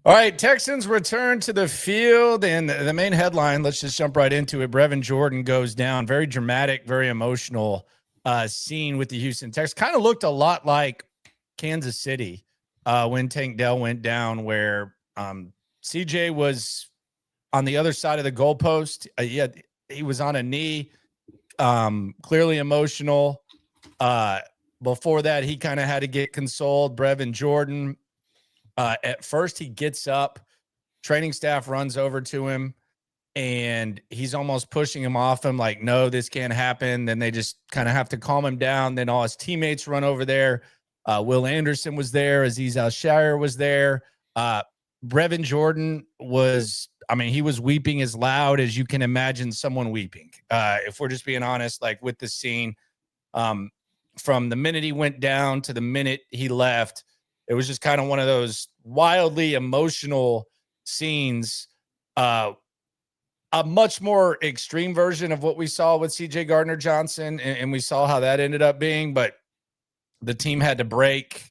All right, Texans return to the field, and the main headline, let's just jump right into it. Brevin Jordan goes down. Very dramatic, very emotional scene with the Houston Texans. Kind of looked a lot like Kansas City when Tank Dell went down, where CJ was on the other side of the goalpost. He was on a knee, clearly emotional. Before that, he kind of had to get consoled. Brevin Jordan, at first, he gets up, training staff runs over to him, and he's almost pushing him off him, like, no, this can't happen. Then they just kind of have to calm him down. Then all his teammates run over there. Will Anderson was there. Aziz Al-Shire was there. Brevin Jordan was, he was weeping as loud as you can imagine someone weeping. If we're just being honest, like with the scene, from the minute he went down to the minute he left, it was just kind of one of those wildly emotional scenes. A much more extreme version of what we saw with CJ Gardner-Johnson, and we saw how that ended up being, but the team had to break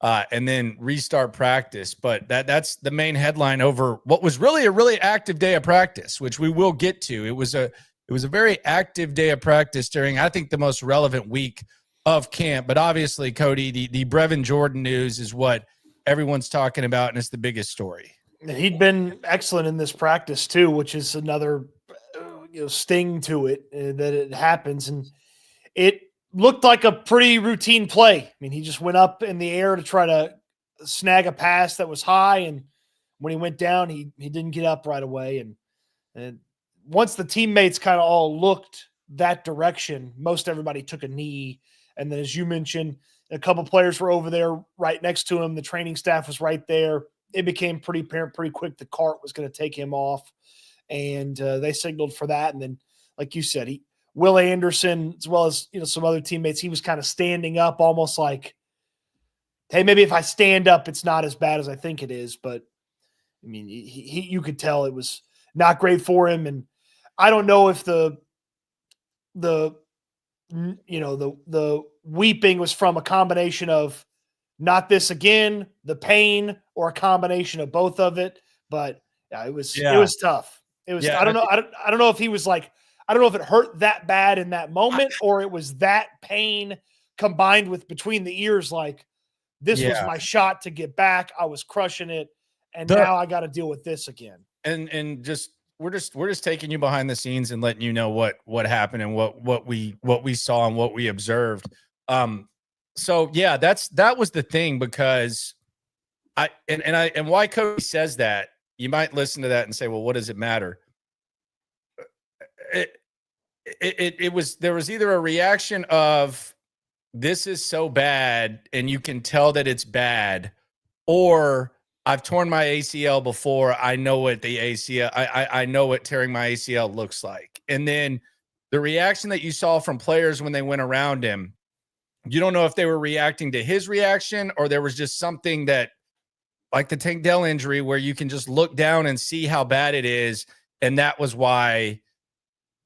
and then restart practice. But that's the main headline over what was really a really active day of practice, which we will get to. It was a very active day of practice during, I think, the most relevant week of camp. But obviously, Cody, the Brevin Jordan news is what everyone's talking about, and it's the biggest story. He'd been excellent in this practice too, which is another sting to it that it happens. And it looked like a pretty routine play. He just went up in the air to try to snag a pass that was high, and when he went down, he didn't get up right away. And once the teammates kind of all looked that direction, most everybody took a knee. And then, as you mentioned, a couple players were over there right next to him. The training staff was right there. It became pretty apparent pretty quick the cart was going to take him off, and they signaled for that. And then, like you said, Will Anderson, as well as some other teammates, he was kind of standing up, almost like, hey, maybe if I stand up, it's not as bad as I think it is. But you could tell it was not great for him. And I don't know if the weeping was from a combination of not this again, the pain, or a combination of both of it. But it was tough. It was. I don't know. I don't know if he was like, I don't know if it hurt that bad in that moment, or it was that pain combined with between the ears. Like, this was my shot to get back. I was crushing it, and now I got to deal with this again. And we're just taking you behind the scenes and letting you know what happened and what we saw and what we observed. So yeah, that was the thing, because and why Cody says that, you might listen to that and say, well, what does it matter? There was either a reaction of, this is so bad and you can tell that it's bad, or I've torn my ACL before. I know what the ACL, I know what tearing my ACL looks like. And then the reaction that you saw from players when they went around him, you don't know if they were reacting to his reaction, or there was just something that, like the Tank Dell injury, where you can just look down and see how bad it is. And that was why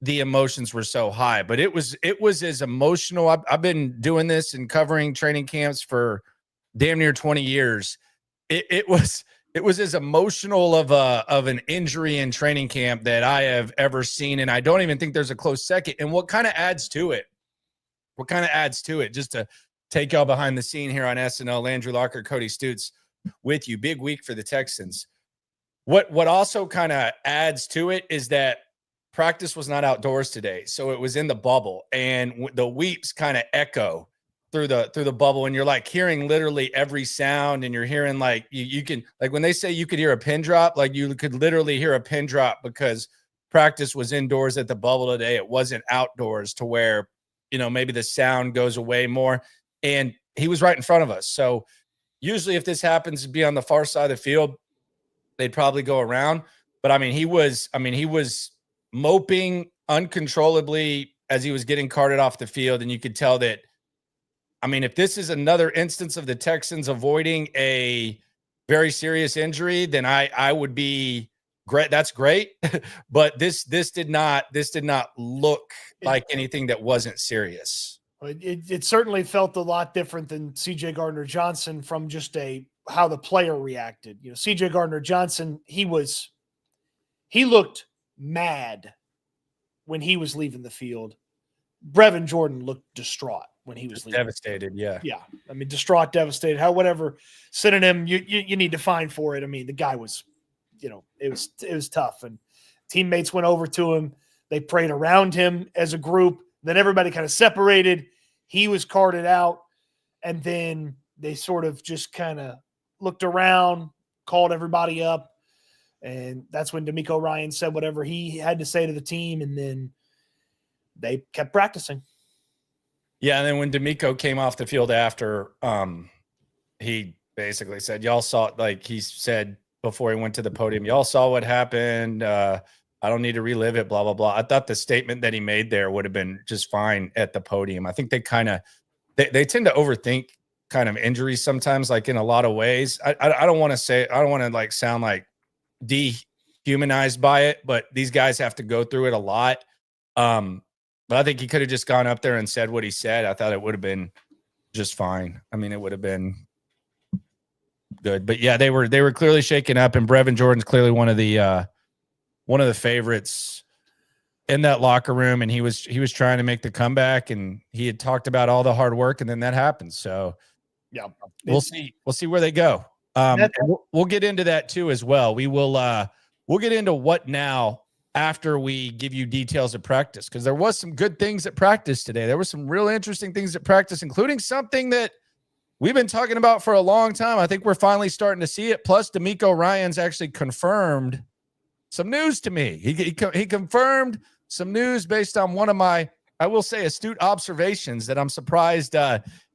the emotions were so high. But it was as emotional. I've been doing this and covering training camps for damn near 20 years. It was as emotional of an injury in training camp that I have ever seen. And I don't even think there's a close second. And what kind of adds to it, just to take y'all behind the scene here on SNL, Landry Locker, Cody Stutes with you. Big week for the Texans. What also kind of adds to it is that practice was not outdoors today. So it was in the bubble, and the weeps kind of echo through the bubble, and you're like hearing literally every sound, and you're hearing like you can, like when they say you could hear a pin drop, like you could literally hear a pin drop, because practice was indoors at the bubble today. It wasn't outdoors, to where maybe the sound goes away more. And he was right in front of us. So usually if this happens to be on the far side of the field, they'd probably go around. But he was moping uncontrollably as he was getting carted off the field. And you could tell that, if this is another instance of the Texans avoiding a very serious injury, then I would be great. That's great. But this did not look like anything that wasn't serious. It certainly felt a lot different than CJ Gardner-Johnson from just a how the player reacted. CJ Gardner-Johnson, he looked mad when he was leaving the field. Brevin Jordan looked distraught when he was leaving. Devastated, yeah. Yeah. I mean, distraught, devastated, whatever synonym you need to find for it. I mean, the guy was, it was tough. And teammates went over to him. They prayed around him as a group. Then everybody kind of separated. He was carted out. And then they sort of just kind of looked around, called everybody up. And that's when D'Amico Ryan said whatever he had to say to the team. And then they kept practicing. Yeah, and then when D'Amico came off the field after, he basically said, y'all saw, like he said before he went to the podium, y'all saw what happened. I don't need to relive it, blah, blah, blah. I thought the statement that he made there would have been just fine at the podium. I think they kind of they tend to overthink kind of injuries sometimes, like in a lot of ways. I don't want to like sound like dehumanized by it, but these guys have to go through it a lot. But I think he could have just gone up there and said what he said. I thought it would have been just fine. I mean, it would have been good. But yeah, they were clearly shaken up, and Brevin Jordan's clearly one of the favorites in that locker room, and he was trying to make the comeback, and he had talked about all the hard work, and then that happened. So yeah, we'll see where they go. We'll get into that too as well. We'll get into what now after we give you details of practice, because there was some good things at practice today. There were some real interesting things at practice, including something that we've been talking about for a long time. I think we're finally starting to see it. Plus, D'Amico Ryan's actually confirmed some news to me. He confirmed some news based on one of my, I will say, astute observations that I'm surprised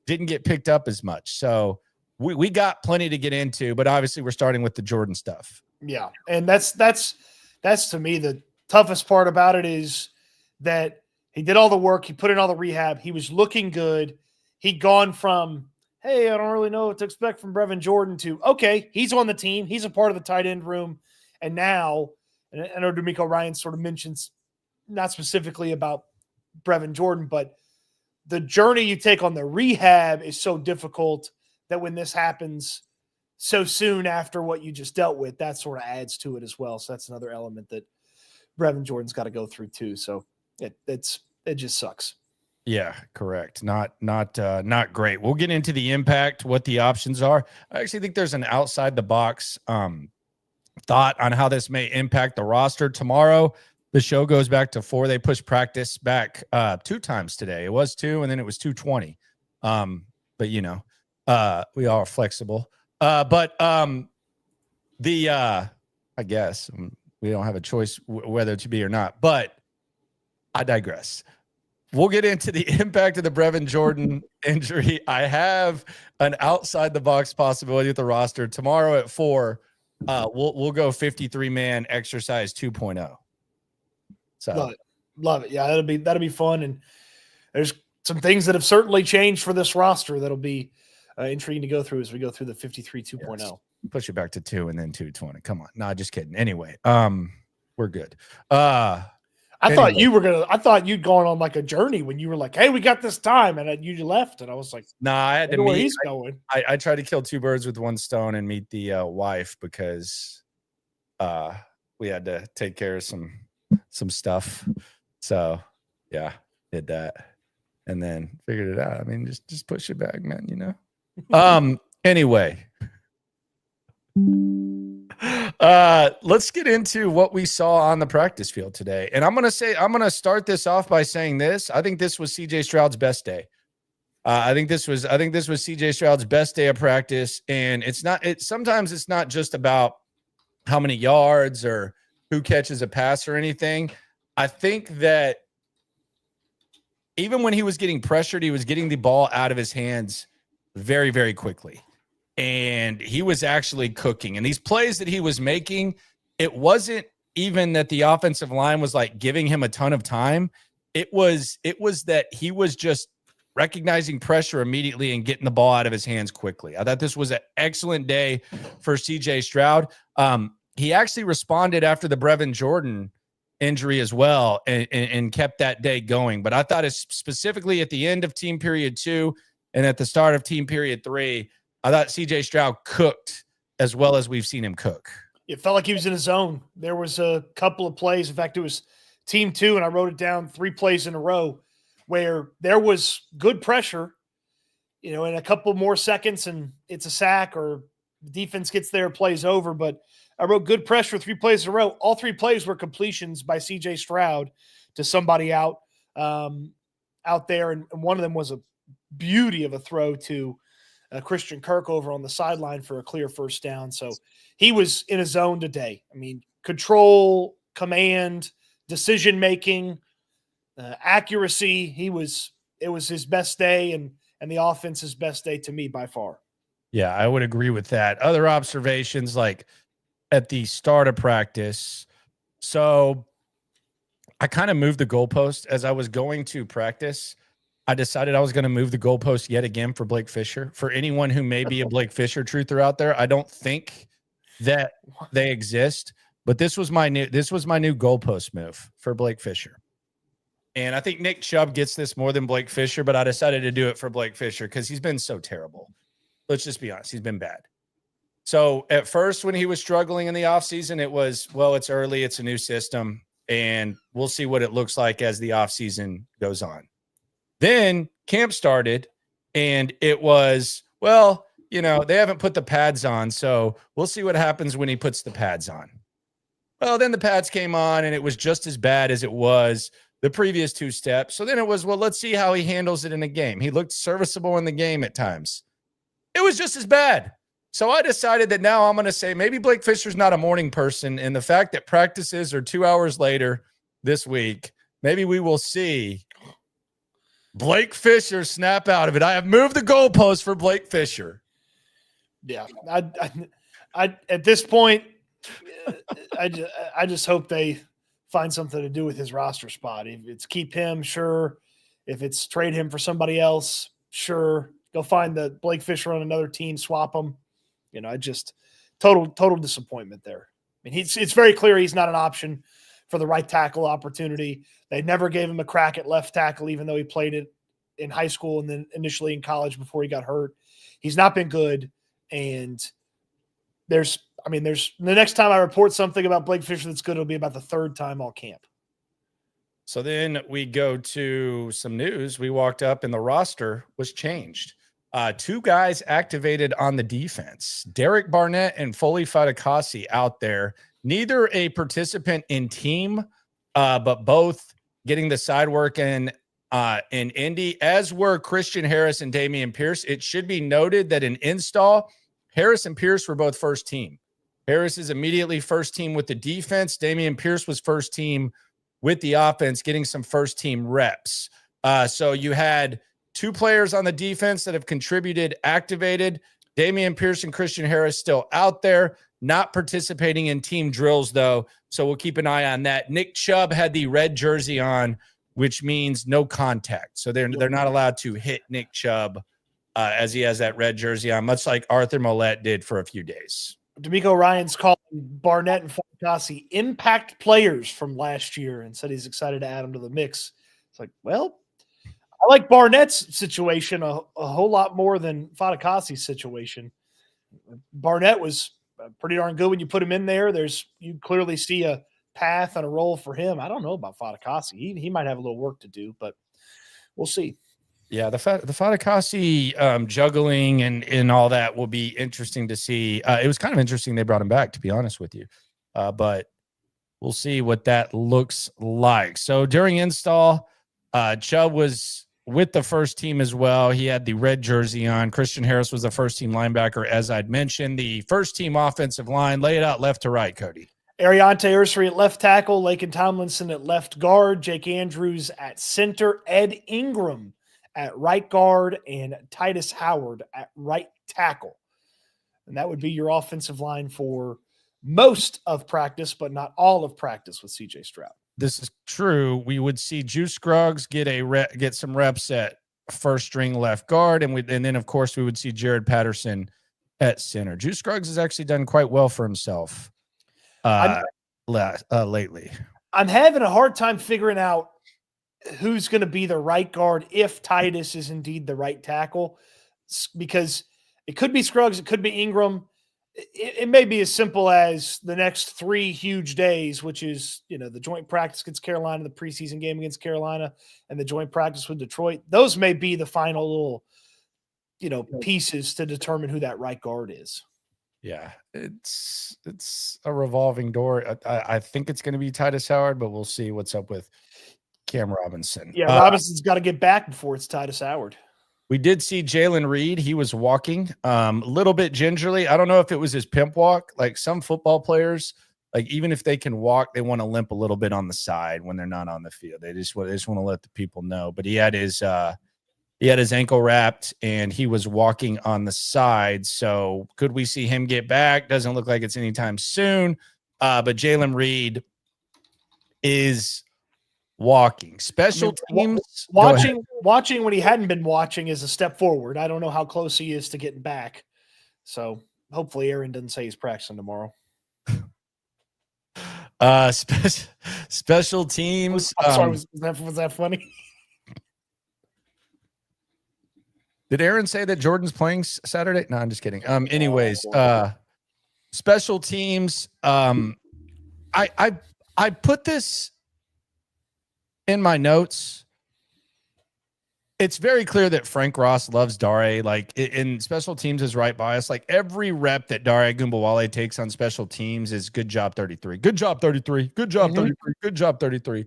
didn't get picked up as much. So we got plenty to get into, but obviously we're starting with the Jordan stuff. Yeah, and that's to me the toughest part about it, is that he did all the work, he put in all the rehab, he was looking good. He'd gone from, hey, I don't really know what to expect from Brevin Jordan, to, okay, he's on the team, he's a part of the tight end room. And now, and I know D'Amico Ryan sort of mentions, not specifically about Brevin Jordan, but the journey you take on the rehab is so difficult that when this happens so soon after what you just dealt with, that sort of adds to it as well. So that's another element that Brevin Jordan's got to go through too. So it just sucks. Yeah, correct. Not great. We'll get into the impact, what the options are. I actually think there's an outside the box thought on how this may impact the roster tomorrow. The show goes back to 4. They pushed practice back 2 times today. It was 2, and then it was 2:20. But we are flexible. But I guess we don't have a choice whether to be or not, but I digress. We'll get into the impact of the Brevin Jordan injury. I have an outside the box possibility with the roster tomorrow at 4. We'll go 53-man exercise 2.0. So love it. Yeah, that'll be fun. And there's some things that have certainly changed for this roster that'll be intriguing to go through as we go through the 53 2.0. Yes. Push it back to 2 and then 220. Come on. No, just kidding. Anyway, we're good. I thought you'd gone on like a journey when you were like, hey, we got this time, and you left, and I was like, no, I had to meet. Where he's going. I tried to kill 2 birds with 1 stone and meet the wife, because we had to take care of some stuff. So yeah, did that and then figured it out. I mean, just push it back, man, Anyway, let's get into what we saw on the practice field today. And I'm going to start this off by saying this. I think this was CJ Stroud's best day. I think this was CJ Stroud's best day of practice. And sometimes it's not just about how many yards or who catches a pass or anything. I think that even when he was getting pressured, he was getting the ball out of his hands very, very quickly. And he was actually cooking. And these plays that he was making, it wasn't even that the offensive line was like giving him a ton of time. It was that he was just recognizing pressure immediately and getting the ball out of his hands quickly. I thought this was an excellent day for CJ Stroud. He actually responded after the Brevin Jordan injury as well and kept that day going. But I thought specifically at the end of team period 2 and at the start of team period 3, I thought CJ Stroud cooked as well as we've seen him cook. It felt like he was in his zone. There was a couple of plays. In fact, it was team 2, and I wrote it down 3 plays in a row where there was good pressure, in a couple more seconds and it's a sack or the defense gets there, plays over. But I wrote good pressure 3 plays in a row. All 3 plays were completions by CJ Stroud to somebody out there. And one of them was a beauty of a throw to Christian Kirk over on the sideline for a clear first down. So he was in a zone today. I mean, control, command, decision-making, accuracy. It was his best day and the offense's best day to me by far. Yeah, I would agree with that. Other observations, like at the start of practice. So I kind of moved the goalpost as I was going to practice. I decided I was going to move the goalpost yet again for Blake Fischer. For anyone who may be a Blake Fischer truther out there, I don't think that they exist, but this was my new goalpost move for Blake Fischer. And I think Nick Chubb gets this more than Blake Fischer, but I decided to do it for Blake Fischer because he's been so terrible. Let's just be honest. He's been bad. So at first, when he was struggling in the offseason, it was, well, it's early. It's a new system, and we'll see what it looks like as the offseason goes on. Then camp started, and it was, well, they haven't put the pads on, so we'll see what happens when he puts the pads on. Well, then the pads came on, and it was just as bad as it was the previous 2 steps. So then it was, well, let's see how he handles it in a game. He looked serviceable in the game at times. It was just as bad. So I decided that now I'm going to say maybe Blake Fisher's not a morning person, and the fact that practices are 2 hours later this week, maybe we will see Blake Fisher snap out of it. I have moved the goalpost for Blake Fisher. Yeah, I at this point, I just hope they find something to do with his roster spot. If it's keep him, sure. If it's trade him for somebody else, sure. Go find the Blake Fisher on another team, swap him. I just total disappointment there. I mean, it's very clear he's not an option for the right tackle opportunity. They never gave him a crack at left tackle, even though he played it in high school and then initially in college before he got hurt. He's not been good. And there's the next time I report something about Blake Fisher that's good, it'll be about the 3rd time all camp. So then we go to some news. We walked up and the roster was changed. 2 guys activated on the defense, Derek Barnett and Foley Fatukasi out there. Neither a participant in team, but both getting the side work in Indy, as were Christian Harris and Dameon Pierce. It should be noted that in install, Harris and Pierce were both first team. Harris is immediately first team with the defense. Dameon Pierce was first team with the offense, getting some first team reps. So you had 2 players on the defense that have contributed, activated. Dameon Pierce and Christian Harris still out there, not participating in team drills, though. So we'll keep an eye on that. Nick Chubb had the red jersey on, which means no contact. So they're not allowed to hit Nick Chubb as he has that red jersey on, much like Arthur Mollett did for a few days. D'Amico Ryan's calling Barnett and Fatukasi impact players from last year and said he's excited to add them to the mix. It's like, well, I like Barnett's situation a whole lot more than Fatukasi's situation. Barnett was pretty darn good when you put him in there. You clearly see a path and a role for him. I don't know about Fatukasi. He might have a little work to do, but we'll see. Yeah, the Fatukasi juggling and all that will be interesting to see. It was kind of interesting they brought him back, to be honest with you. But we'll see what that looks like. So during install, Chubb was with the first team as well. He had the red jersey on. Christian Harris was the first team linebacker, as I'd mentioned. The first team offensive line, lay it out left to right, Cody. Ariante Ursery at left tackle, Laken Tomlinson at left guard, Jake Andrews at center, Ed Ingram at right guard, and Titus Howard at right tackle. And that would be your offensive line for most of practice, but not all of practice with CJ Stroud. This is true. We would see Juice Scruggs get some reps at first string left guard, and then of course we would see Jared Patterson at center. Juice Scruggs has actually done quite well for himself lately. I'm having a hard time figuring out who's going to be the right guard if Titus is indeed the right tackle, because It could be Scruggs. It could be Ingram. It may be as simple as the next 3 huge days, which is, the joint practice against Carolina, the preseason game against Carolina, and the joint practice with Detroit. Those may be the final little, pieces to determine who that right guard is. Yeah, it's a revolving door. I think it's going to be Titus Howard, but we'll see what's up with Cam Robinson. Yeah, Robinson's got to get back before it's Titus Howard. We did see Jalen Reed. He was walking a little bit gingerly. I don't know if it was his pimp walk. Like some football players, like even if they can walk, they want to limp a little bit on the side when they're not on the field. They just want to let the people know. But he had his ankle wrapped and he was walking on the side. So could we see him get back? Doesn't look like it's anytime soon. But Jalen Reed is walking. Special teams. Watching when he hadn't been watching is a step forward. I don't know how close he is to getting back. So hopefully Aaron doesn't say he's practicing tomorrow. Special teams. I'm sorry, was that funny? Did Aaron say that Jordan's playing Saturday? No, I'm just kidding. Anyways, special teams. I put this in my notes. It's very clear that Frank Ross loves Dare. Like in special teams is right bias. Like every rep that Dare Gumbawale takes on special teams is good job 33. Good job 33. Good job 33. Good job 33.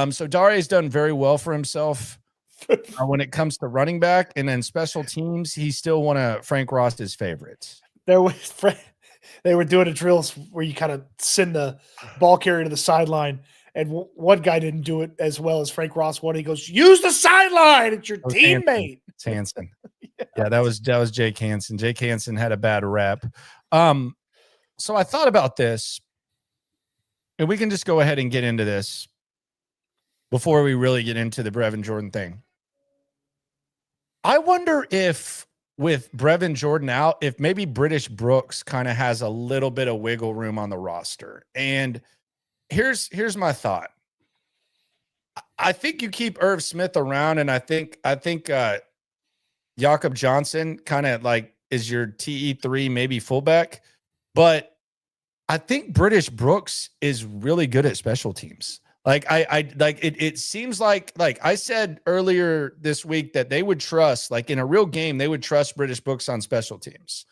So Dare's done very well for himself when it comes to running back, and then special teams, he's still one of Frank Ross's favorites. They were doing a drills where you kind of send the ball carrier to the sideline. And one guy didn't do it as well as Frank Ross would. He goes, "Use the sideline. It's your teammate." It's Hansen. Yeah, that was Jake Hansen. Jake Hansen had a bad rep. So I thought about this, and we can just go ahead and get into this before we really get into the Brevin Jordan thing. I wonder if with Brevin Jordan out, if maybe British Brooks kind of has a little bit of wiggle room on the roster. And here's my thought. I think you keep Irv Smith around, and I think Jakob Johnson kind of like is your TE3, maybe fullback. But I think British Brooks is really good at special teams. Like it seems like I said earlier this week that they would trust, like in a real game, they would trust British Brooks on special teams.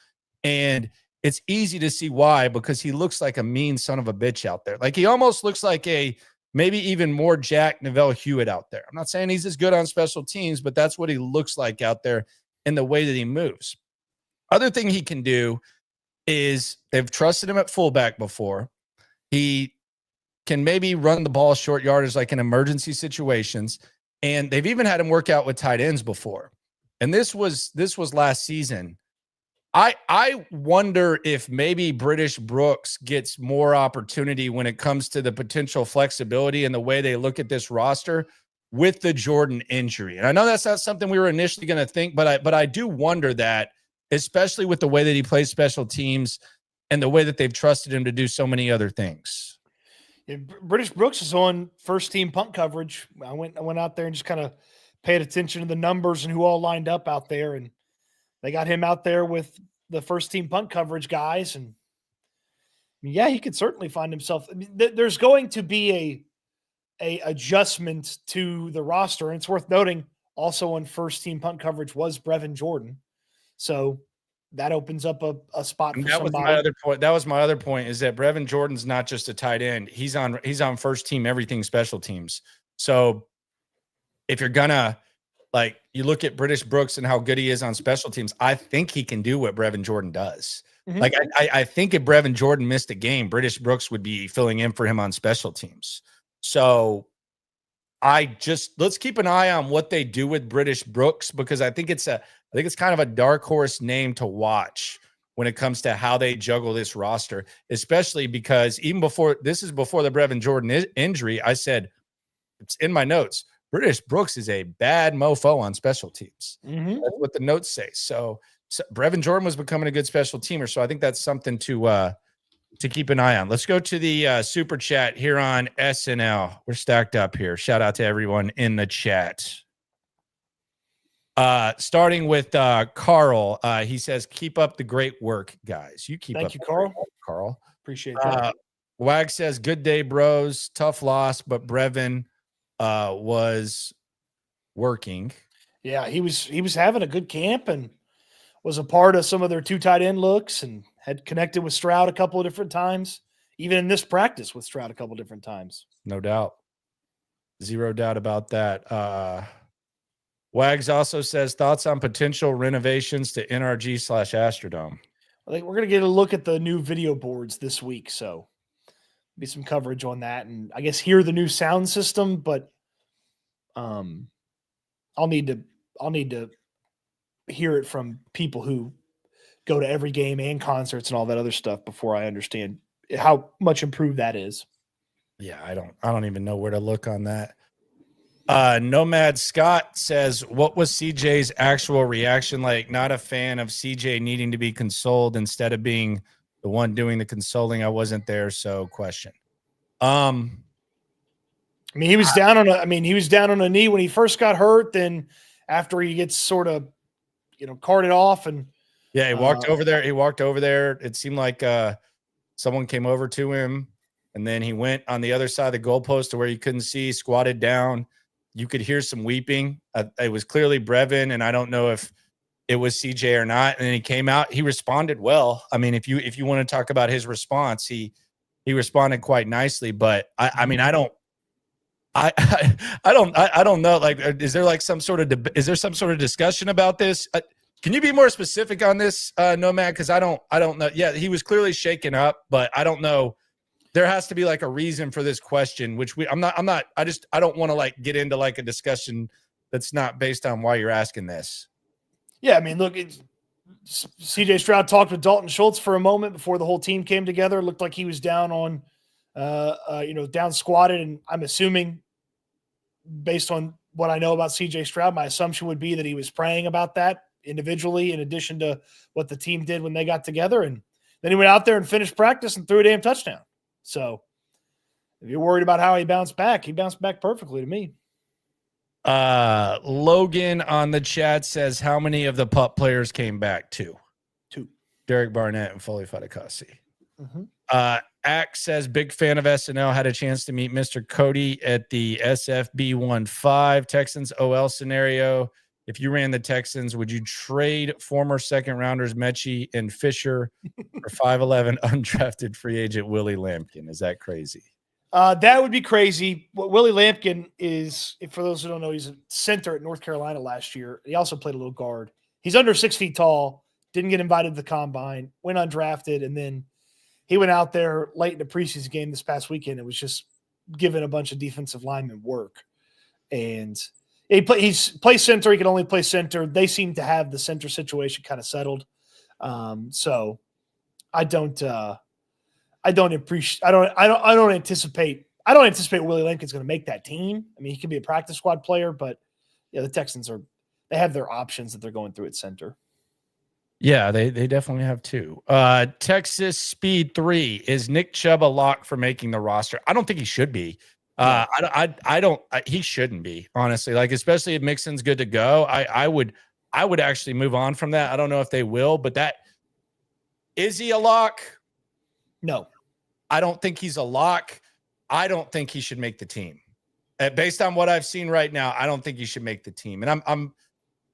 And it's easy to see why, because he looks like a mean son of a bitch out there. Like he almost looks like a maybe even more Jack Neville Hewitt out there. I'm not saying he's as good on special teams, but that's what he looks like out there in the way that he moves. Other thing he can do is they've trusted him at fullback before. He can maybe run the ball short yardage like in emergency situations. And they've even had him work out with tight ends before. And this was last season. I wonder if maybe British Brooks gets more opportunity when it comes to the potential flexibility and the way they look at this roster with the Jordan injury. And I know that's not something we were initially going to think, but I do wonder that, especially with the way that he plays special teams and the way that they've trusted him to do so many other things. Yeah, British Brooks is on first team punt coverage. I went out there and just kind of paid attention to the numbers and who all lined up out there, and they got him out there with the first team punt coverage guys. And yeah, he could certainly find himself. I mean, there's going to be a adjustment to the roster. And it's worth noting also on first team punt coverage was Brevin Jordan. So that opens up a spot for somebody. Was my other point. That was my other point, is that Brevin Jordan's not just a tight end. He's on first team, everything special teams. So if you're gonna, like, you look at British Brooks and how good he is on special teams, I think he can do what Brevin Jordan does. Mm-hmm. Like, I think if Brevin Jordan missed a game, British Brooks would be filling in for him on special teams. So let's keep an eye on what they do with British Brooks, because I think it's kind of a dark horse name to watch when it comes to how they juggle this roster, especially because even before the Brevin Jordan injury, I said, it's in my notes, British Brooks is a bad mofo on special teams. Mm-hmm. That's what the notes say. So Brevin Jordan was becoming a good special teamer. So I think that's something to keep an eye on. Let's go to the super chat here on SNL. We're stacked up here. Shout out to everyone in the chat. Starting with Carl. He says, keep up the great work, guys. You keep Thank up you, the Carl. great work, Carl. Appreciate that. Wag says, good day, bros. Tough loss, but Brevin was working. Yeah, he was having a good camp and was a part of some of their 2 tight end looks and had connected with Stroud a couple of different times, even in this practice with Stroud a couple of different times. No doubt. Zero doubt about that. Wags also says, thoughts on potential renovations to NRG/Astrodome. I think we're going to get a look at the new video boards this week, so be some coverage on that, and I guess hear the new sound system. But I'll need to hear it from people who go to every game and concerts and all that other stuff before I understand how much improved that is. Yeah, I don't even know where to look on that. Nomad Scott says, what was CJ's actual reaction like? Not a fan of CJ needing to be consoled instead of being the one doing the consoling. I wasn't there, so question. I mean, he was down on a knee when he first got hurt. Then after he gets sort of, carted off, and yeah, he walked over there. He walked over there. It seemed like someone came over to him, and then he went on the other side of the goalpost to where you couldn't see, squatted down. You could hear some weeping. It was clearly Brevin, and I don't know if it was CJ or not. And then he came out. He responded well. I mean, if you want to talk about his response, he responded quite nicely. But I mean, I don't know. Like, is there some sort of discussion about this? Can you be more specific on this, Nomad? Because I don't know. Yeah, he was clearly shaken up, but I don't know. There has to be like a reason for this question, which I don't want to get into a discussion that's not based on why you're asking this. Yeah, I mean, look, CJ Stroud talked with Dalton Schultz for a moment before the whole team came together. It looked like he was down on, down squatted, and I'm assuming, based on what I know about CJ Stroud, my assumption would be that he was praying about that individually, in addition to what the team did when they got together. And then he went out there and finished practice and threw a damn touchdown. So if you're worried about how he bounced back perfectly to me. Logan on the chat says, how many of the pup players came back? Two. Derek Barnett and Foley Fatakasi. Mm-hmm. Axe says, big fan of SNL. Had a chance to meet Mr. Cody at the SFB15 Texans OL scenario. If you ran the Texans, would you trade former second rounders Mechie and Fischer for 5'11" undrafted free agent Willie Lampkin? Is that crazy? That would be crazy. What Willie Lampkin is, for those who don't know, he's a center at North Carolina last year. He also played a little guard. He's under 6 feet tall, didn't get invited to the combine, went undrafted, and then he went out there late in the preseason game this past weekend and was just giving a bunch of defensive linemen work. And he's plays center. He can only play center. They seem to have the center situation kind of settled. So I don't anticipate Willie Lampkin's going to make that team. I mean, he could be a practice squad player, but yeah, the Texans they have their options that they're going through at center. Yeah, they definitely have two. Texas Speed 3, is Nick Chubb a lock for making the roster? I don't think he should be. He shouldn't be, honestly. Especially if Mixon's good to go. I would actually move on from that. I don't know if they will, but is he a lock? No, I don't think he's a lock. I don't think he should make the team. Based on what I've seen right now, I don't think he should make the team. And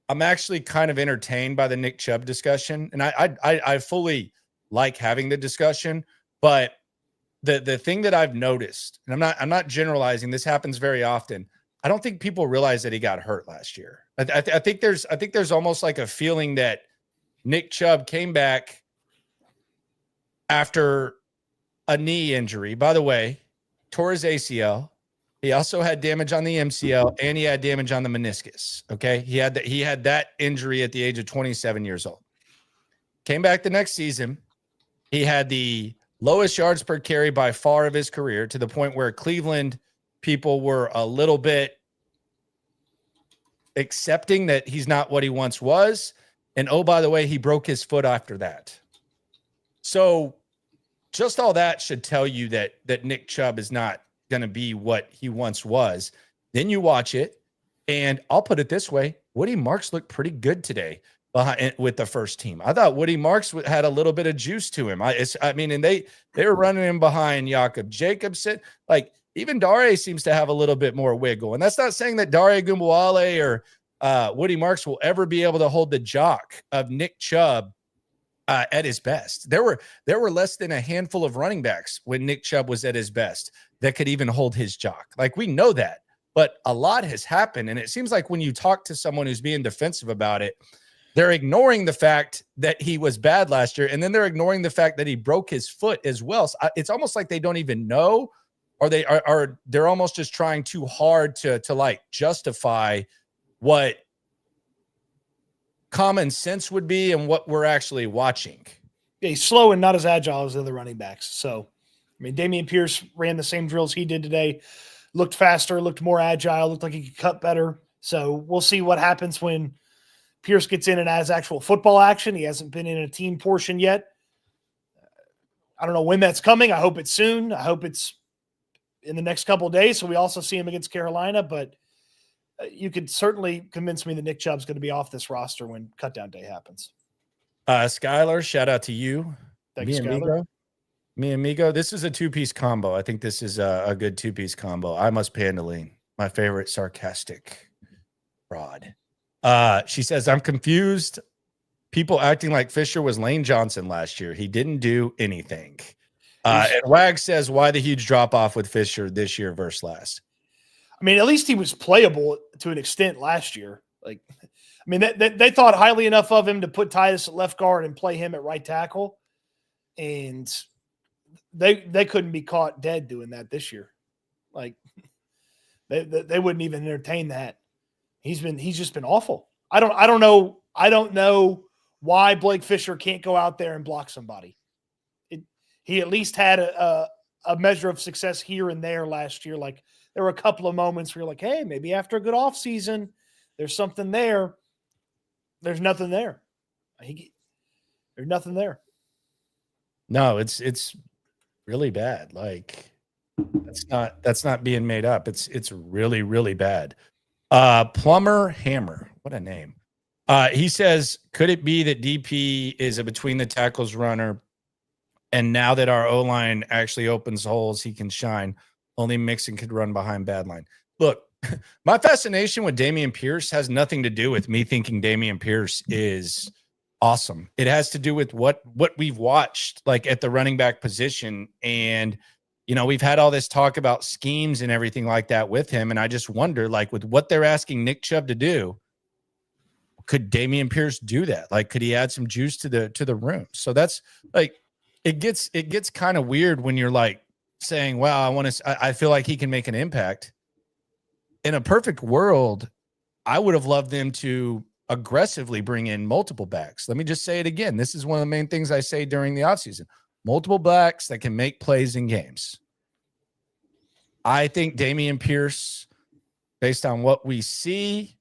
I'm actually kind of entertained by the Nick Chubb discussion, and I fully like having the discussion. But the thing that I've noticed, and I'm not generalizing, this happens very often. I don't think people realize that he got hurt last year. I think there's almost like a feeling that Nick Chubb came back after a knee injury. By the way, tore his ACL. He also had damage on the MCL, and he had damage on the meniscus. Okay. He had that injury at the age of 27 years old. Came back the next season. He had the lowest yards per carry by far of his career, to the point where Cleveland people were a little bit accepting that he's not what he once was. And oh, by the way, he broke his foot after that. So just all that should tell you that Nick Chubb is not going to be what he once was. Then you watch it, and I'll put it this way. Woody Marks looked pretty good today with the first team. I thought Woody Marks had a little bit of juice to him. And they were running him behind Jakob Jacobson. Like, even Dare seems to have a little bit more wiggle. And that's not saying that Dare Gumbuale or Woody Marks will ever be able to hold the jock of Nick Chubb at his best. There were less than a handful of running backs when Nick Chubb was at his best that could even hold his jock. Like, we know that, but a lot has happened. And it seems like when you talk to someone who's being defensive about it, they're ignoring the fact that he was bad last year. And then they're ignoring the fact that he broke his foot as well. So it's almost like they don't even know, or they're almost just trying too hard to like justify what common sense would be and what we're actually watching. Yeah, he's slow and not as agile as the other running backs. So, I mean, Dameon Pierce ran the same drills he did today, looked faster, looked more agile, looked like he could cut better. So we'll see what happens when Pierce gets in and has actual football action. He hasn't been in a team portion yet. I don't know when that's coming. I hope it's soon. I hope it's in the next couple of days, so we also see him against Carolina. But you could certainly convince me that Nick Chubb's going to be off this roster when cutdown day happens. Skylar, shout out to you. Thank you, Skylar. Me and Migo. This is a two-piece combo. I think this is a good two-piece combo. I must Pandaline, my favorite sarcastic fraud. She says, I'm confused. People acting like Fischer was Lane Johnson last year. He didn't do anything. And Wag says, why the huge drop-off with Fischer this year versus last? I mean, at least he was playable to an extent last year. Like, I mean, they thought highly enough of him to put Titus at left guard and play him at right tackle. And they couldn't be caught dead doing that this year. Like, they wouldn't even entertain that. He's just been awful. I don't know why Blake Fischer can't go out there and block somebody. He at least had a measure of success here and there last year. Like, there were a couple of moments where you're like, hey, maybe after a good offseason, there's something there. There's nothing there. There's nothing there. No, it's really bad. Like, that's not being made up. It's really, really bad. Plumber Hammer, what a name. He says, could it be that DP is a between the tackles runner, and now that our O-line actually opens holes, he can shine? Only Mixon could run behind bad line. Look, my fascination with Dameon Pierce has nothing to do with me thinking Dameon Pierce is awesome. It has to do with what we've watched, like, at the running back position. And, you know, we've had all this talk about schemes and everything like that with him. And I just wonder, like, with what they're asking Nick Chubb to do, could Dameon Pierce do that? Like, could he add some juice to the room? So that's like, it gets kind of weird when you're like saying, wow, I feel like he can make an impact. In a perfect world, I would have loved them to aggressively bring in multiple backs. Let me just say it again. This is one of the main things I say during the offseason. Multiple backs that can make plays in games. I think Dameon Pierce, based on what we see,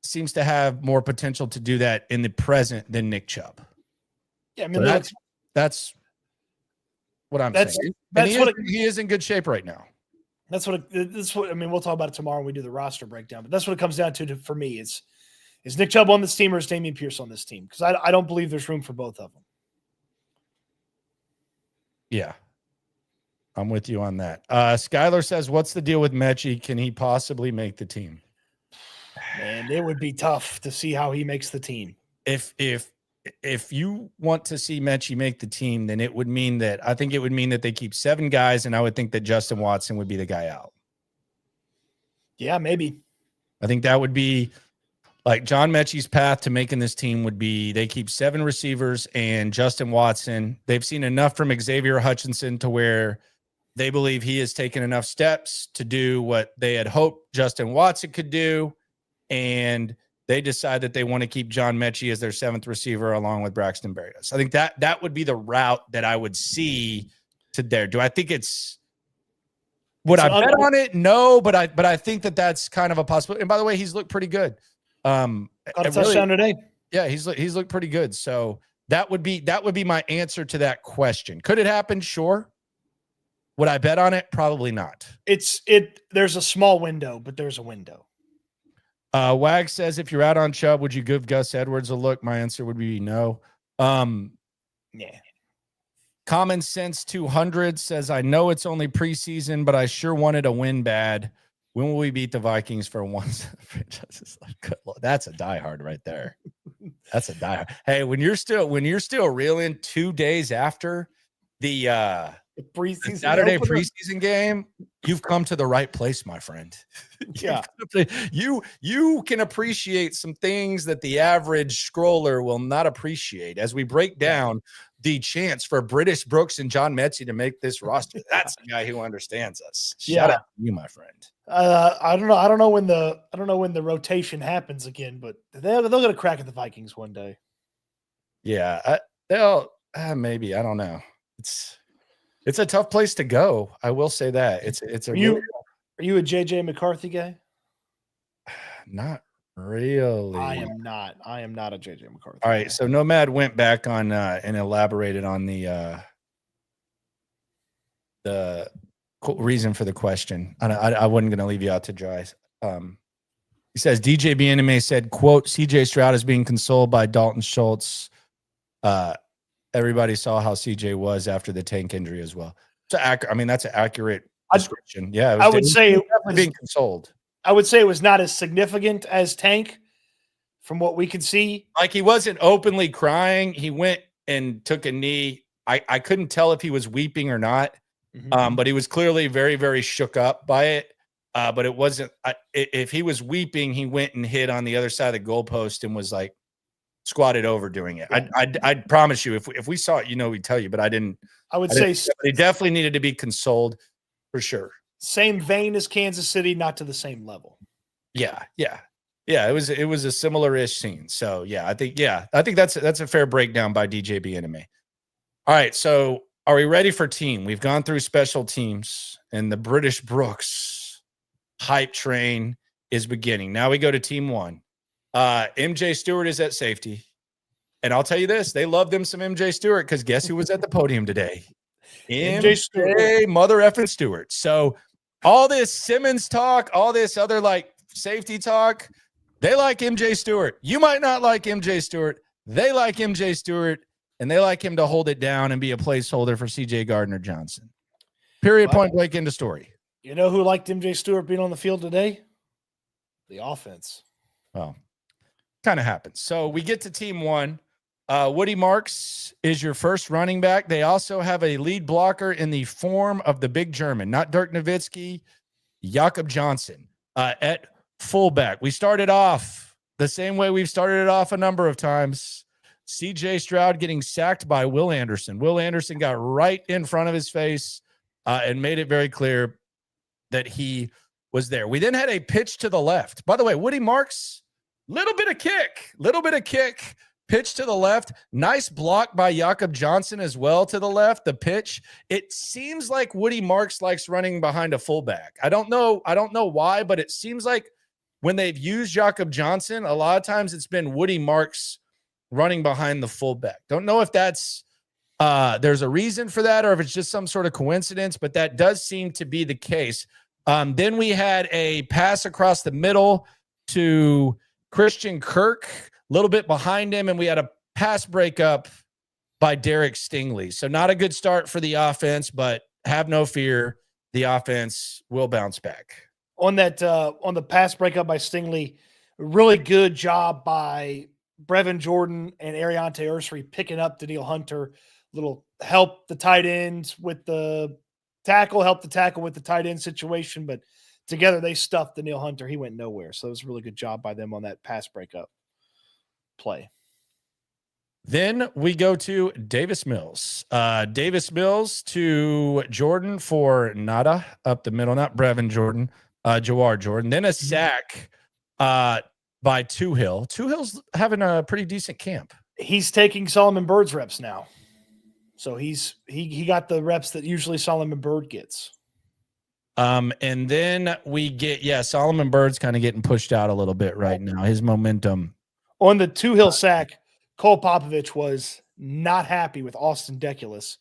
seems to have more potential to do that in the present than Nick Chubb. Yeah, I mean, so that's what I'm saying. He is in good shape right now. That's what I mean. We'll talk about it tomorrow when we do the roster breakdown. But that's what it comes down to for me. Is Nick Chubb on this team or is Dameon Pierce on this team? Because I don't believe there's room for both of them. Yeah, I'm with you on that. Skylar says, what's the deal with Mechie? Can he possibly make the team? Man, it would be tough to see how he makes the team. If you want to see Mechie make the team, then it would mean that they keep 7 guys, and I would think that Justin Watson would be the guy out. Yeah, maybe. I think that would be like John Mechie's path to making this team would be they keep 7 receivers and Justin Watson. They've seen enough from Xavier Hutchinson to where they believe he has taken enough steps to do what they had hoped Justin Watson could do. And they decide that they want to keep John Mechie as their 7th receiver along with Braxton Berrios. I think that would be the route that I would see to there. Do I think would I bet on it? No, but I think that's kind of a possibility. And by the way, he's looked pretty good. Got a touchdown today. Yeah, he's looked pretty good. So that would be my answer to that question. Could it happen? Sure. Would I bet on it? Probably not. There's a small window, but there's a window. Wag says, if you're out on Chubb, would you give Gus Edwards a look? My answer would be no. Yeah. Common Sense 200 says, I know it's only preseason, but I sure wanted a win bad. When will we beat the Vikings for once? That's a diehard right there. That's a diehard. Hey, when you're still reeling 2 days after the Saturday preseason game, you've come to the right place, my friend. Yeah. You can appreciate some things that the average scroller will not appreciate as we break down the chance for British Brooks and John Metsy to make this roster. That's the guy who understands us. Shout out to you, my friend. I don't know when the rotation happens again, but they'll get a crack at the Vikings one day. Yeah, they'll maybe. I don't know. It's a tough place to go. I will say that. Are you a JJ McCarthy guy? Not really. I am not a JJ McCarthy. All right, so Nomad went back on and elaborated on the reason for the question. I wasn't going to leave you out to dry. He says DJ Bieneme said, "quote CJ Stroud is being consoled by Dalton Schultz." Everybody saw how CJ was after the tank injury as well. That's an accurate description. Yeah, I would say definitely being consoled. I would say it was not as significant as Tank, from what we could see. Like, he wasn't openly crying. He went and took a knee. I couldn't tell if he was weeping or not, but he was clearly very, very shook up by it. But it wasn't. If he was weeping, he went and hid on the other side of the goalpost and was like squatted over doing it. Yeah. I'd promise you, if we saw it, we'd tell you. But I didn't. I would say he definitely needed to be consoled for sure. Same vein as Kansas City, not to the same level. Yeah. It was a similar-ish scene. So I think that's a fair breakdown by DJ Bieneme. All right, so are we ready for team? We've gone through special teams, and the British Brooks hype train is beginning. Now we go to team one. MJ Stewart is at safety, and I'll tell you this: they love them some MJ Stewart, because guess who was at the podium today? MJ Stewart, mother effing Stewart. So all this Simmons talk, all this other safety talk, they like MJ Stewart. You might not like MJ Stewart. They like MJ Stewart, and they like him to hold it down and be a placeholder for CJ Gardner-Johnson. Period, point blank, end of story. You know who liked MJ Stewart being on the field today? The offense. Well, kind of happens. So we get to team one. Woody Marks is your first running back. They also have a lead blocker in the form of the big German, not Dirk Nowitzki, Jakob Johnson at fullback. We started off the same way we've started it off a number of times. CJ Stroud getting sacked by Will Anderson. Will Anderson got right in front of his face and made it very clear that he was there. We then had a pitch to the left. By the way, Woody Marks, little bit of kick, pitch to the left. Nice block by Jakob Johnson as well to the left. The pitch. It seems like Woody Marks likes running behind a fullback. I don't know why, but it seems like when they've used Jakob Johnson, a lot of times it's been Woody Marks running behind the fullback. Don't know if that's there's a reason for that or if it's just some sort of coincidence, but that does seem to be the case. Then we had a pass across the middle to Christian Kirk, a little bit behind him, and we had a pass breakup by Derek Stingley. So not a good start for the offense, but have no fear, the offense will bounce back. On the pass breakup by Stingley, really good job by Brevin Jordan and Ariante Ursery picking up Daniil Hunter. Little help the tight ends with the tackle, help the tackle with the tight end situation, but together they stuffed Daniil Hunter. He went nowhere. So it was a really good job by them on that pass breakup play. Then we go to Davis Mills. Davis Mills to Jordan for nada up the middle, not Brevin Jordan, Jawar Jordan. Then a sack by Toohill. Toohill's having a pretty decent camp. He's taking Solomon Bird's reps now. So he got the reps that usually Solomon Bird gets. And then we get, Solomon Bird's kind of getting pushed out a little bit right now. His momentum. On the Toohill sack, Cole Popovich was not happy with Austin Deculus,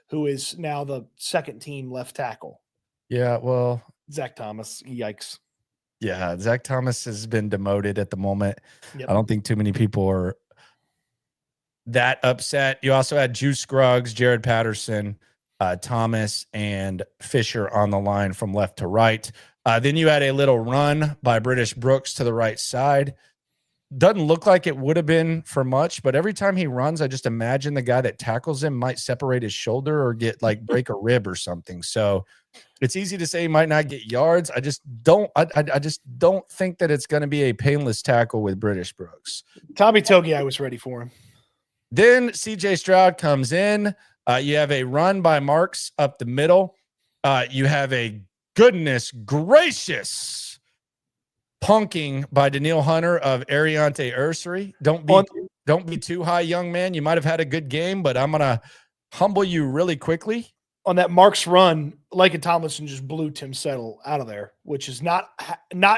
who is now the second team left tackle. Yeah, well. Zach Thomas, yikes. Yeah, Zach Thomas has been demoted at the moment. Yep. I don't think too many people are that upset. You also had Juice Scruggs, Jared Patterson, Thomas, and Fischer on the line from left to right. Then you had a little run by British Brooks to the right side. Doesn't look like it would have been for much, but every time he runs, I just imagine the guy that tackles him might separate his shoulder or break a rib or something. So it's easy to say he might not get yards. I just don't think that it's going to be a painless tackle with British Brooks. Tommy Togi, I was ready for him. Then CJ Stroud comes in. You have a run by Marks up the middle. You have a goodness gracious punking by Daniil Hunter of Ariante Ursery. Don't be too high, young man. You might have had a good game, but I'm gonna humble you really quickly. On that Marks run, Laken Tomlinson just blew Tim Settle out of there, which is not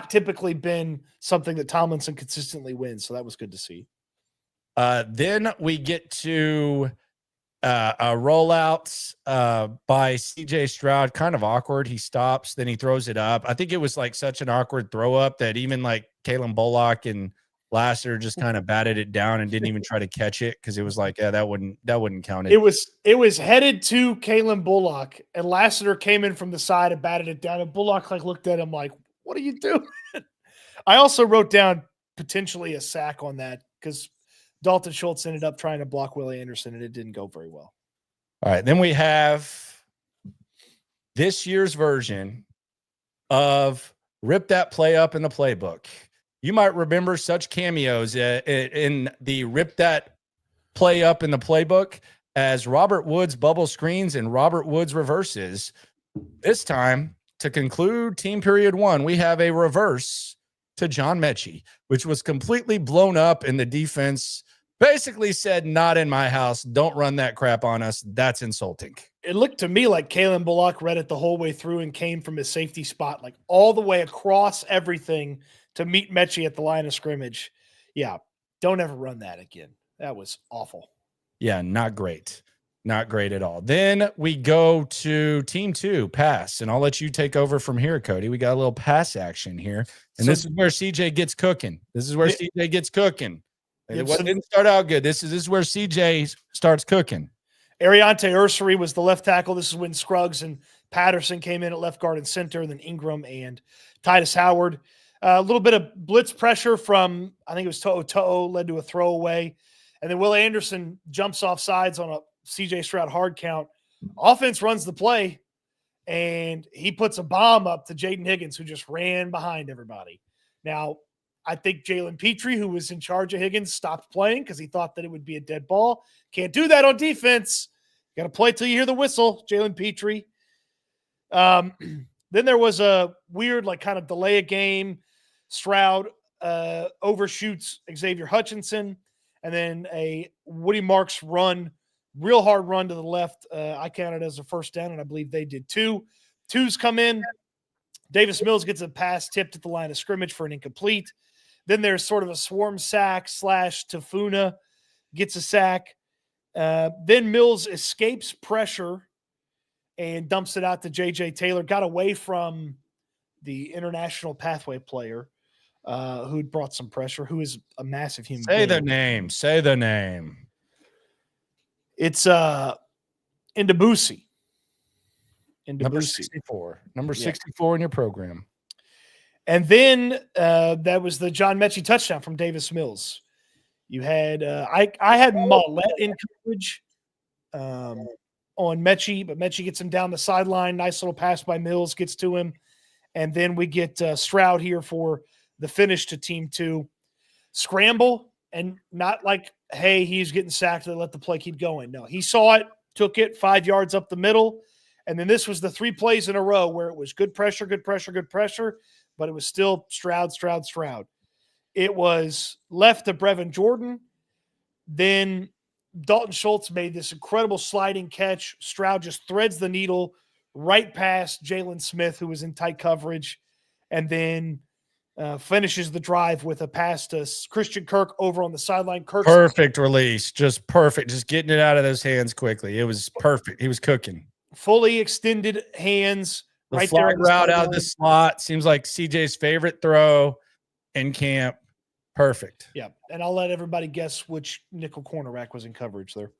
typically been something that Tomlinson consistently wins. So that was good to see. Then we get to a rollout by CJ Stroud, kind of awkward. He stops, then he throws it up. I think it was like such an awkward throw up that even like Kalen Bullock and Lasser just kind of batted it down and didn't even try to catch it because it was like, yeah, that wouldn't count. It was headed to Kalen Bullock, and Lassiter came in from the side and batted it down. And Bullock like looked at him like, "What are you doing?" I also wrote down potentially a sack on that because Dalton Schultz ended up trying to block Willie Anderson, and it didn't go very well. All right, then we have this year's version of rip that play up in the playbook. You might remember such cameos in the rip that play up in the playbook as Robert Woods bubble screens and Robert Woods reverses. This time, to conclude team period 1, we have a reverse to John Mechie, which was completely blown up, and the defense basically said, "Not in my house. Don't run that crap on us. That's insulting." It looked to me like Kalen Bullock read it the whole way through and came from his safety spot, like all the way across everything to meet Mechie at the line of scrimmage. Yeah, don't ever run that again. That was awful. Yeah, not great. Not great at all. Then we go to team 2, pass, and I'll let you take over from here, Cody. We got a little pass action here, and this is where CJ gets cooking. It didn't start out good. This is where CJ starts cooking. Ariante Ursery was the left tackle. This is when Scruggs and Patterson came in at left guard and center, and then Ingram and Titus Howard. A little bit of blitz pressure from, I think it was To'o led to a throwaway. And then Willie Anderson jumps off sides on a CJ Stroud hard count. Offense runs the play, and he puts a bomb up to Jaden Higgins, who just ran behind everybody. Now, I think Jalen Petrie, who was in charge of Higgins, stopped playing because he thought that it would be a dead ball. Can't do that on defense. Got to play till you hear the whistle, Jalen Petrie. Then there was a weird, like, kind of delay a game. Stroud overshoots Xavier Hutchinson, and then a Woody Marks run, real hard run to the left. I counted as a first down, and I believe they did too. Twos come in. Davis Mills gets a pass tipped at the line of scrimmage for an incomplete. Then there's sort of a swarm sack / Tafuna gets a sack. Then Mills escapes pressure and dumps it out to J.J. Taylor. Got away from the international pathway player who'd brought some pressure, who is a massive human being. Say the name. It's Ndabusi. Number 64. Number 64 in your program. And then that was the John Mechie touchdown from Davis Mills. You had I had Mollett in coverage on Mechie, but Mechie gets him down the sideline. Nice little pass by Mills, gets to him. And then we get Stroud here for the finish to team 2. Scramble, and not like, hey, he's getting sacked and let the play keep going. No, he saw it, took it 5 yards up the middle. And then this was the 3 plays in a row where it was good pressure, but it was still Stroud. It was left to Brevin Jordan. Then Dalton Schultz made this incredible sliding catch. Stroud just threads the needle right past Jalen Smith, who was in tight coverage, and then finishes the drive with a pass to Christian Kirk over on the sideline. Perfect release. Just perfect. Just getting it out of those hands quickly. It was perfect. He was cooking. Fully extended hands, The right there flag on the route out of the sideline. slot seems like CJ's favorite throw in camp. Perfect. Yeah, and I'll let everybody guess which nickel cornerback was in coverage there.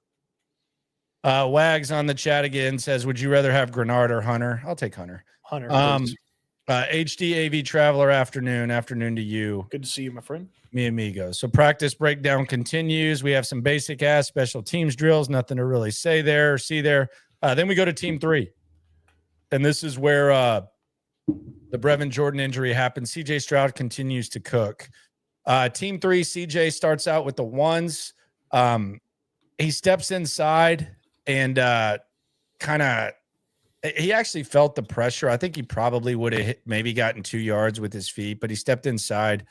Wags on the chat again says, would you rather have Grenard or Hunter? I'll take Hunter. Hunter, HD AV Traveler afternoon to you. good to see you, my friend. Mi amigos. So practice breakdown continues. We have some basic ass special teams drills. Nothing to really say there or see there. Then we go to team 3. And this is where the Brevin Jordan injury happened. CJ Stroud continues to cook. Team 3, CJ starts out with the ones. He steps inside and he actually felt the pressure. I think he probably would have maybe gotten 2 yards with his feet, but he stepped inside.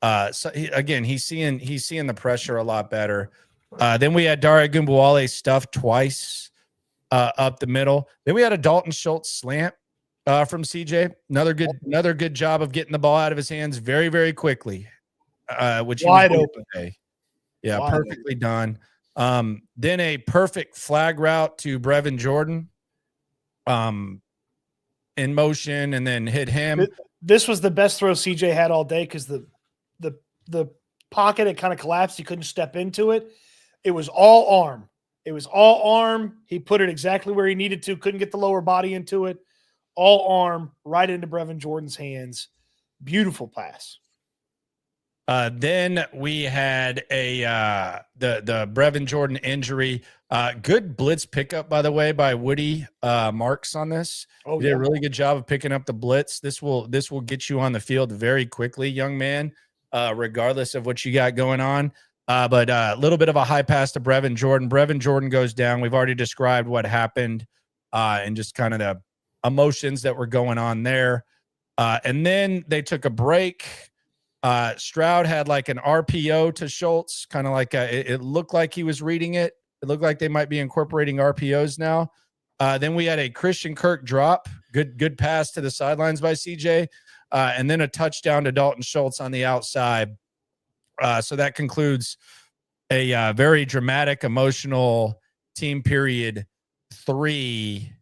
He's seeing the pressure a lot better. Then we had Dare Ogunbowale stuffed twice up the middle. Then we had a Dalton Schultz slant from CJ. Another good job of getting the ball out of his hands very, very quickly. Which wide open. Yeah, wide perfectly done. Then a perfect flag route to Brevin Jordan in motion, and then hit him. This was the best throw CJ had all day because the pocket had kind of collapsed. He couldn't step into it. It was all arm. He put it exactly where he needed to. Couldn't get the lower body into it. All arm right into Brevin Jordan's hands. Beautiful pass. Then we had the Brevin Jordan injury. Good blitz pickup, by the way, by Woody Marks on this. Oh, he did a really good job of picking up the blitz. This will get you on the field very quickly, young man, regardless of what you got going on. But a little bit of a high pass to Brevin Jordan. Brevin Jordan goes down. We've already described what happened and just kind of the emotions that were going on there. And then they took a break. Stroud had like an RPO to Schultz, kind of like it looked like he was reading it. It looked like they might be incorporating RPOs now. Then we had a Christian Kirk drop, good pass to the sidelines by CJ, and then a touchdown to Dalton Schultz on the outside. So that concludes a very dramatic, emotional team period 3.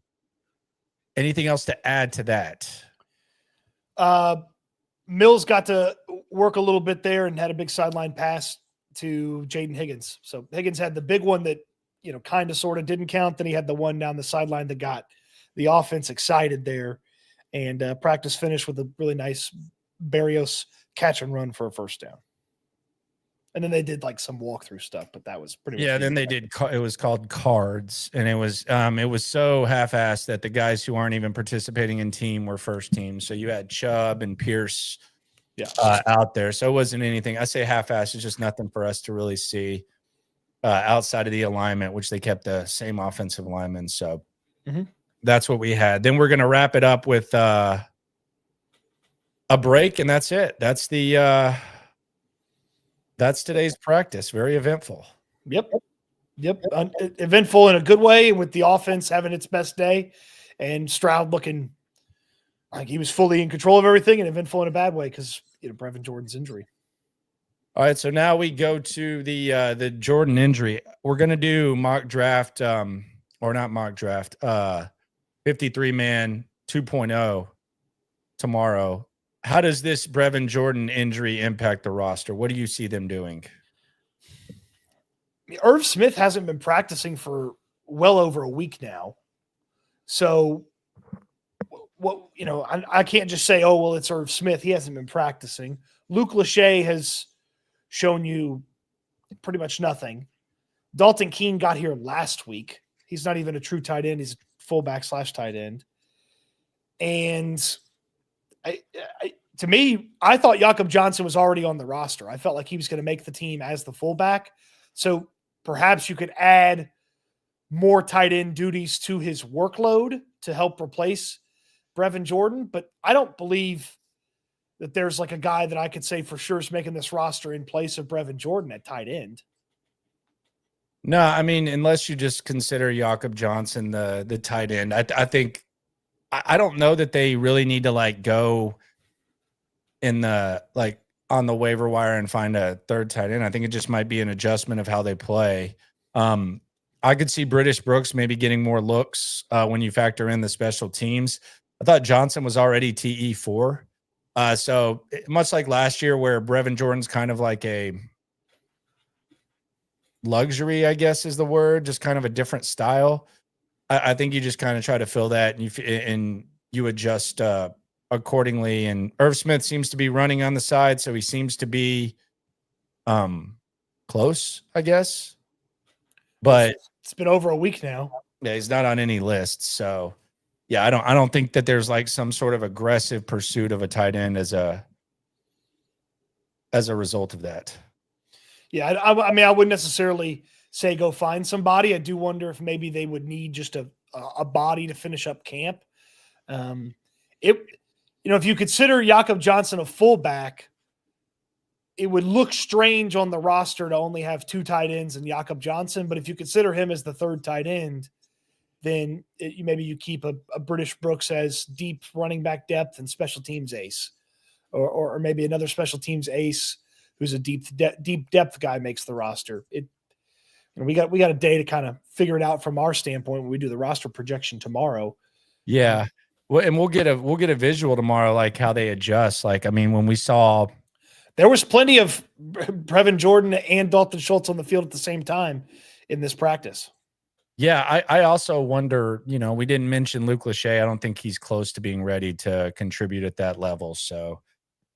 Anything else to add to that? Mills got to work a little bit there and had a big sideline pass to Jaden Higgins. So Higgins had the big one that, kind of sort of didn't count. Then he had the one down the sideline that got the offense excited there. And practice finished with a really nice Barrios catch and run for a first down. And then they did like some walkthrough stuff, but that was pretty much. Yeah, then they did. It was called cards, and it was so half-assed that the guys who aren't even participating in team were first team. So you had Chubb and Pierce, out there. So it wasn't anything. I say half-assed. It's just nothing for us to really see outside of the alignment, which they kept the same offensive linemen. So that's what we had. Then we're gonna wrap it up with a break, and that's it. That's the. That's today's practice. Very eventful. Yep. Eventful in a good way, with the offense having its best day and Stroud looking like he was fully in control of everything, and eventful in a bad way because Brevin Jordan's injury. All right, so now we go to the Jordan injury. We're gonna do mock draft, or not mock draft, 53-man 2.0 tomorrow. How does this Brevin Jordan injury impact the roster? What do you see them doing? Irv Smith hasn't been practicing for well over a week now. So, I can't just say, oh, well, it's Irv Smith. He hasn't been practicing. Luke Lachey has shown you pretty much nothing. Dalton Keene got here last week. He's not even a true tight end. He's a fullback / tight end. And to me, I thought Jakob Johnson was already on the roster. I felt like he was going to make the team as the fullback. So perhaps you could add more tight end duties to his workload to help replace Brevin Jordan. But I don't believe that there's like a guy that I could say for sure is making this roster in place of Brevin Jordan at tight end. No, I mean, unless you just consider Jakob Johnson the tight end. I think I don't know that they really need to go in on the waiver wire and find a third tight end. I think it just might be an adjustment of how they play. I could see British Brooks maybe getting more looks when you factor in the special teams. I thought Johnson was already TE4. So much like last year where Brevin Jordan's kind of like a luxury, I guess is the word, just kind of a different style. I think you just kind of try to fill that and you adjust accordingly. And Irv Smith seems to be running on the side, so he seems to be close, I guess. But it's been over a week now. Yeah, he's not on any lists. So yeah, I don't think that there's like some sort of aggressive pursuit of a tight end as a result of that. Yeah, I mean, I wouldn't necessarily say go find somebody. I do wonder if maybe they would need just a body to finish up camp. If you consider Jakob Johnson a fullback, it would look strange on the roster to only have 2 tight ends and Jakob Johnson. But if you consider him as the 3rd tight end, then maybe you keep a British Brooks as deep running back depth and special teams ace, or maybe another special teams ace who's a deep depth guy makes the roster. We got a day to kind of figure it out from our standpoint when we do the roster projection tomorrow. Yeah. Well, and we'll get a visual tomorrow, like how they adjust. Like, I mean, when we saw, there was plenty of Brevin Jordan and Dalton Schultz on the field at the same time in this practice. Yeah, I also wonder, we didn't mention Luke Lachey. I don't think he's close to being ready to contribute at that level. So,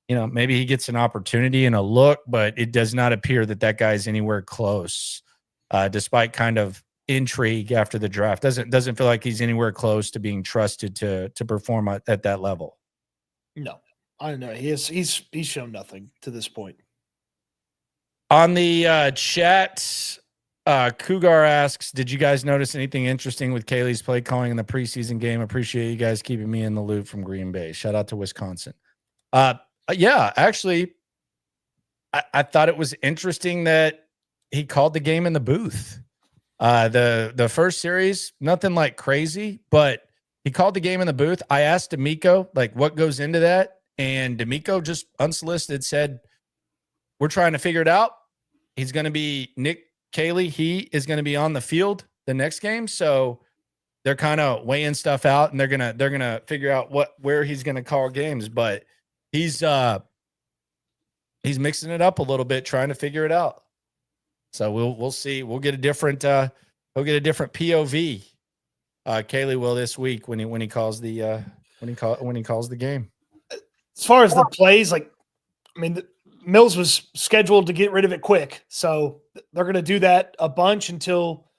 maybe he gets an opportunity and a look, but it does not appear that guy's anywhere close, despite kind of intrigue after the draft. Doesn't feel like he's anywhere close to being trusted to perform at that level. No, I don't know. He's shown nothing to this point. On the chat, Cougar asks, did you guys notice anything interesting with Kaylee's play calling in the preseason game? Appreciate you guys keeping me in the loop from Green Bay. Shout out to Wisconsin. Yeah, actually, I thought it was interesting that he called the game in the booth. The first series, nothing like crazy, but he called the game in the booth. I asked D'Amico, like, what goes into that? And D'Amico just unsolicited said, we're trying to figure it out. He's going to be Nick Caley. He is going to be on the field the next game. So they're kind of weighing stuff out and they're going to figure out where he's going to call games, but he's mixing it up a little bit, trying to figure it out. So we'll see. We'll get a different POV. Caley will this week when he calls the game. As far as the plays, Mills was scheduled to get rid of it quick, so they're going to do that a bunch until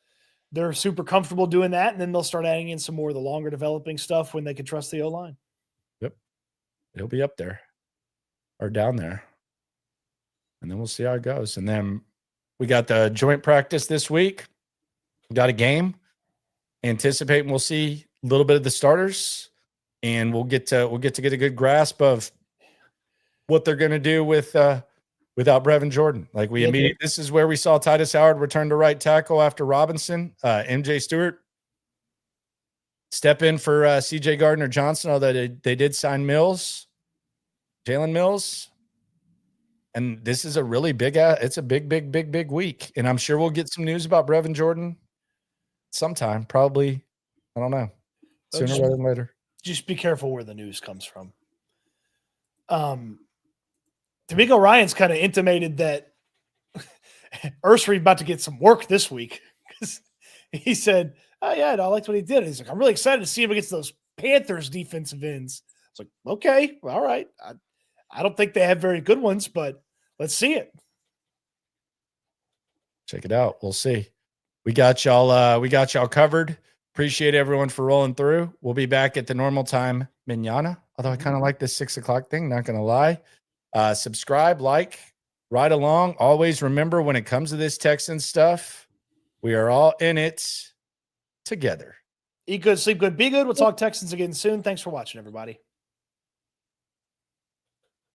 they're super comfortable doing that, and then they'll start adding in some more of the longer developing stuff when they can trust the O-line. Yep, it'll be up there or down there, and then we'll see how it goes. And then we got the joint practice this week. We got a game. Anticipating we'll see a little bit of the starters, and we'll get to get a good grasp of what they're going to do without Brevin Jordan. Like this is where we saw Titus Howard return to right tackle after Robinson. MJ Stewart step in for CJ Gardner-Johnson, although they did sign Jalen Mills. And this is a really it's a big week. And I'm sure we'll get some news about Brevin Jordan sometime, probably, I don't know, sooner rather than later. Just be careful where the news comes from. D'Amico Ryans kind of intimated that Ursary about to get some work this week because he said, "Oh yeah, I liked what he did." He's like, "I'm really excited to see him against those Panthers defensive ends." It's like, okay, all right. I don't think they have very good ones, but let's see it. Check it out. We'll see. We got y'all covered. Appreciate everyone for rolling through. We'll be back at the normal time, mañana. Although I kind of like this 6:00 thing, not going to lie. Subscribe, like, ride along. Always remember when it comes to this Texans stuff, we are all in it together. Eat good, sleep good, be good. We'll talk Texans again soon. Thanks for watching, everybody.